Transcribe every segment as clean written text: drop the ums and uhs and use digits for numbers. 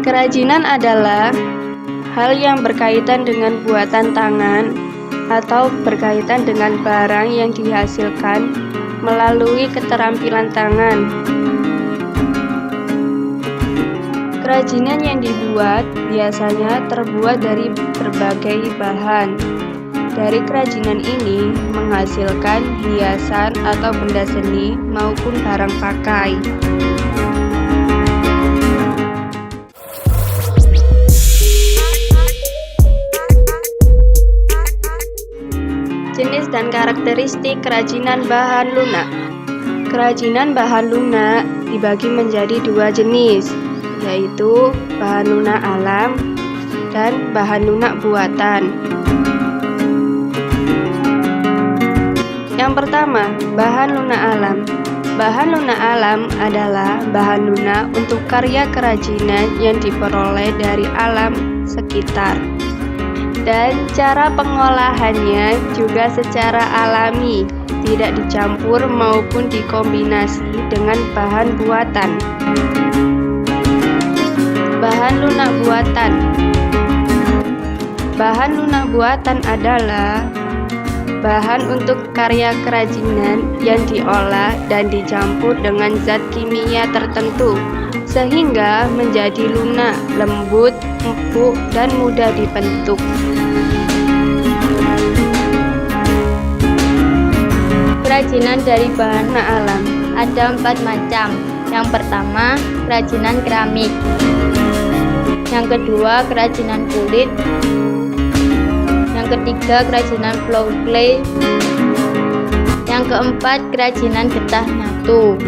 Kerajinan adalah hal yang berkaitan dengan buatan tangan atau berkaitan dengan barang yang dihasilkan melalui keterampilan tangan. Kerajinan yang dibuat biasanya terbuat dari berbagai bahan. Dari kerajinan ini menghasilkan hiasan atau benda seni maupun barang pakai. Jenis dan karakteristik kerajinan bahan lunak. Kerajinan bahan lunak dibagi menjadi dua jenis, yaitu bahan lunak alam dan bahan lunak buatan. Yang pertama, bahan lunak alam. Bahan lunak alam adalah bahan lunak untuk karya kerajinan yang diperoleh dari alam sekitar. Dan cara pengolahannya juga secara alami, tidak dicampur maupun dikombinasi dengan bahan buatan. Bahan lunak buatan. Bahan lunak buatan adalah bahan untuk karya kerajinan yang diolah dan dicampur dengan zat kimia tertentu sehingga menjadi lunak, lembut, empuk, dan mudah dibentuk. Kerajinan dari bahan alam ada 4 macam. Yang pertama, kerajinan keramik. Yang kedua, kerajinan kulit. Yang ketiga, kerajinan floor clay. Yang keempat, kerajinan getah nyatu.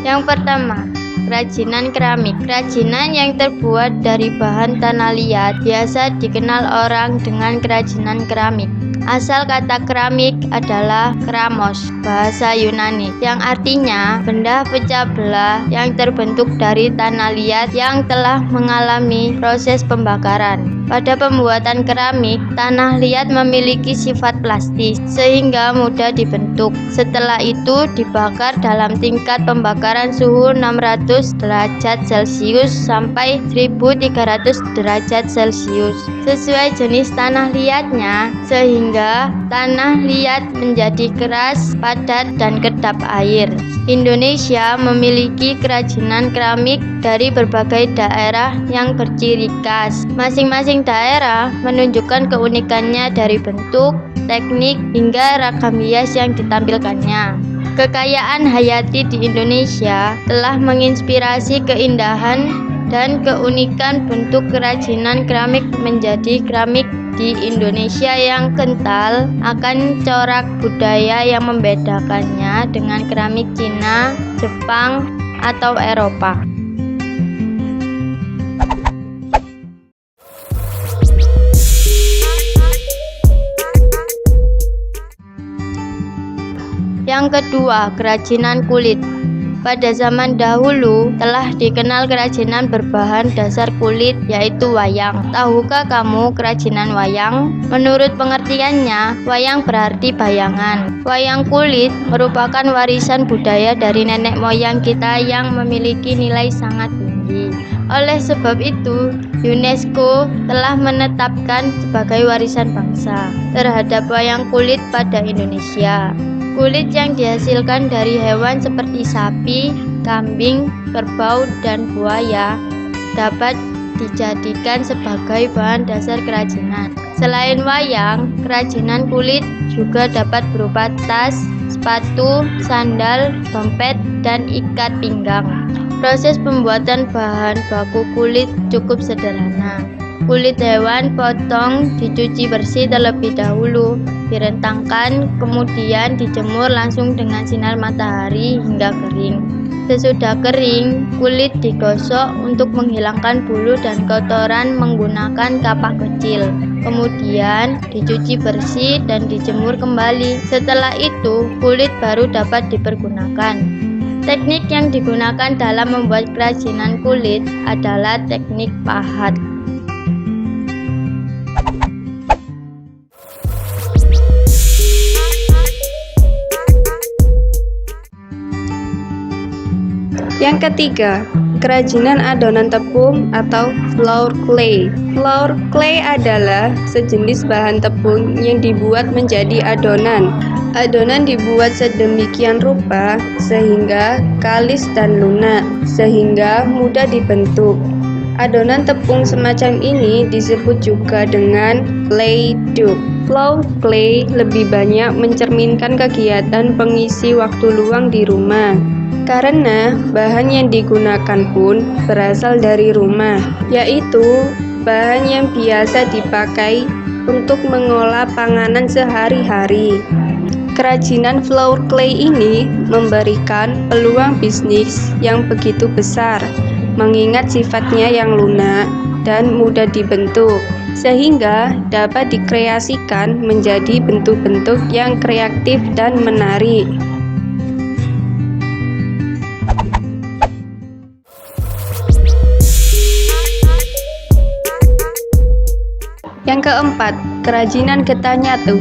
Yang pertama, kerajinan keramik. Kerajinan yang terbuat dari bahan tanah liat biasa dikenal orang dengan kerajinan keramik. Asal kata keramik adalah keramos, bahasa Yunani, yang artinya benda pecah belah yang terbentuk dari tanah liat yang telah mengalami proses pembakaran. Pada pembuatan keramik, tanah liat memiliki sifat plastis sehingga mudah dibentuk. Setelah itu dibakar dalam tingkat pembakaran suhu 600 derajat Celcius sampai 1300 derajat Celcius sesuai jenis tanah liatnya, sehingga tanah liat menjadi keras, padat, dan kedap air. Indonesia memiliki kerajinan keramik dari berbagai daerah yang berciri khas. Masing-masing daerah menunjukkan keunikannya dari bentuk, teknik, hingga ragam hias yang ditampilkannya. Kekayaan hayati di Indonesia telah menginspirasi keindahan dan keunikan bentuk kerajinan keramik menjadi keramik di Indonesia yang kental akan corak budaya yang membedakannya dengan keramik Cina, Jepang, atau Eropa. Yang kedua, kerajinan kulit. Pada zaman dahulu telah dikenal kerajinan berbahan dasar kulit, yaitu wayang. Tahukah kamu kerajinan wayang? Menurut pengertiannya, wayang berarti bayangan. Wayang kulit merupakan warisan budaya dari nenek moyang kita yang memiliki nilai sangat tinggi. Oleh sebab itu, UNESCO telah menetapkan sebagai warisan bangsa terhadap wayang kulit pada Indonesia. Kulit yang dihasilkan dari hewan seperti sapi, kambing, kerbau, dan buaya dapat dijadikan sebagai bahan dasar kerajinan. Selain wayang, kerajinan kulit juga dapat berupa tas, sepatu, sandal, dompet, dan ikat pinggang. Proses pembuatan bahan baku kulit cukup sederhana. Kulit hewan potong, dicuci bersih terlebih dahulu, direntangkan, kemudian dijemur langsung dengan sinar matahari hingga kering. Sesudah kering, kulit digosok untuk menghilangkan bulu dan kotoran menggunakan kapak kecil. Kemudian dicuci bersih dan dijemur kembali. Setelah itu, kulit baru dapat dipergunakan. Teknik yang digunakan dalam membuat kerajinan kulit adalah teknik pahat. Yang ketiga, kerajinan adonan tepung atau flour clay. Flour clay adalah sejenis bahan tepung yang dibuat menjadi adonan. Adonan dibuat sedemikian rupa sehingga kalis dan lunak, sehingga mudah dibentuk. Adonan tepung semacam ini disebut juga dengan clay dough. Flour clay lebih banyak mencerminkan kegiatan pengisi waktu luang di rumah, karena bahan yang digunakan pun berasal dari rumah, yaitu bahan yang biasa dipakai untuk mengolah panganan sehari-hari. Kerajinan flour clay ini memberikan peluang bisnis yang begitu besar, mengingat sifatnya yang lunak dan mudah dibentuk, sehingga dapat dikreasikan menjadi bentuk-bentuk yang kreatif dan menarik. Yang keempat, kerajinan getah nyatu.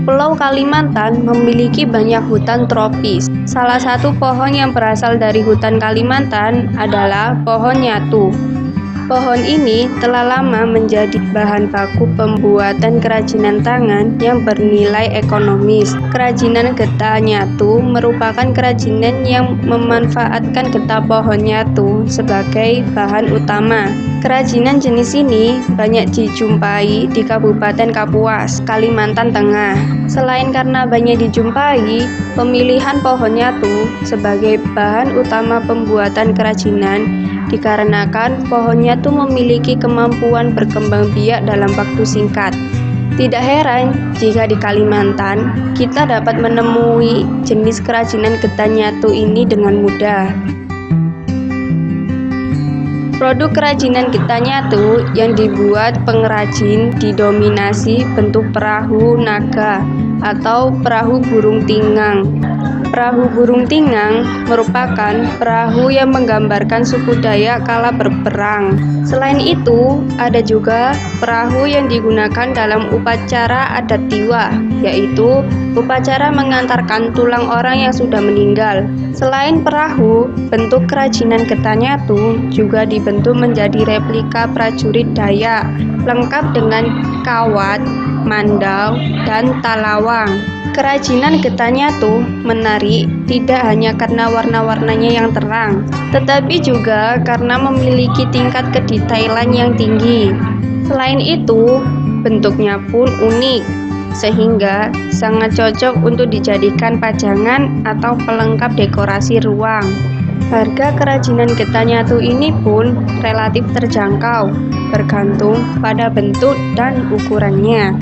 Pulau Kalimantan memiliki banyak hutan tropis. Salah satu pohon yang berasal dari hutan Kalimantan adalah pohon nyatu. Pohon ini telah lama menjadi bahan baku pembuatan kerajinan tangan yang bernilai ekonomis. Kerajinan getah nyatu merupakan kerajinan yang memanfaatkan getah pohon nyatu sebagai bahan utama. Kerajinan jenis ini banyak dijumpai di Kabupaten Kapuas, Kalimantan Tengah. Selain karena banyak dijumpai, pemilihan pohon nyatu sebagai bahan utama pembuatan kerajinan dikarenakan pohon nyatu memiliki kemampuan berkembang biak dalam waktu singkat. Tidak heran jika di Kalimantan kita dapat menemui jenis kerajinan getah nyatu ini dengan mudah. Produk kerajinan getah nyatu yang dibuat pengrajin didominasi bentuk perahu naga atau perahu burung tingang. Perahu burung tingang merupakan perahu yang menggambarkan suku Dayak kala berperang. Selain itu, ada juga perahu yang digunakan dalam upacara adat Tiwa, yaitu upacara mengantarkan tulang orang yang sudah meninggal. Selain perahu, bentuk kerajinan getah nyatu juga dibentuk menjadi replika prajurit Dayak, lengkap dengan kawat, mandau, dan talawang. Kerajinan getah nyatu menarik tidak hanya karena warna-warnanya yang terang, tetapi juga karena memiliki tingkat kedetailan yang tinggi. Selain itu, bentuknya pun unik, sehingga sangat cocok untuk dijadikan pajangan atau pelengkap dekorasi ruang. Harga kerajinan getah nyatu ini pun relatif terjangkau, bergantung pada bentuk dan ukurannya.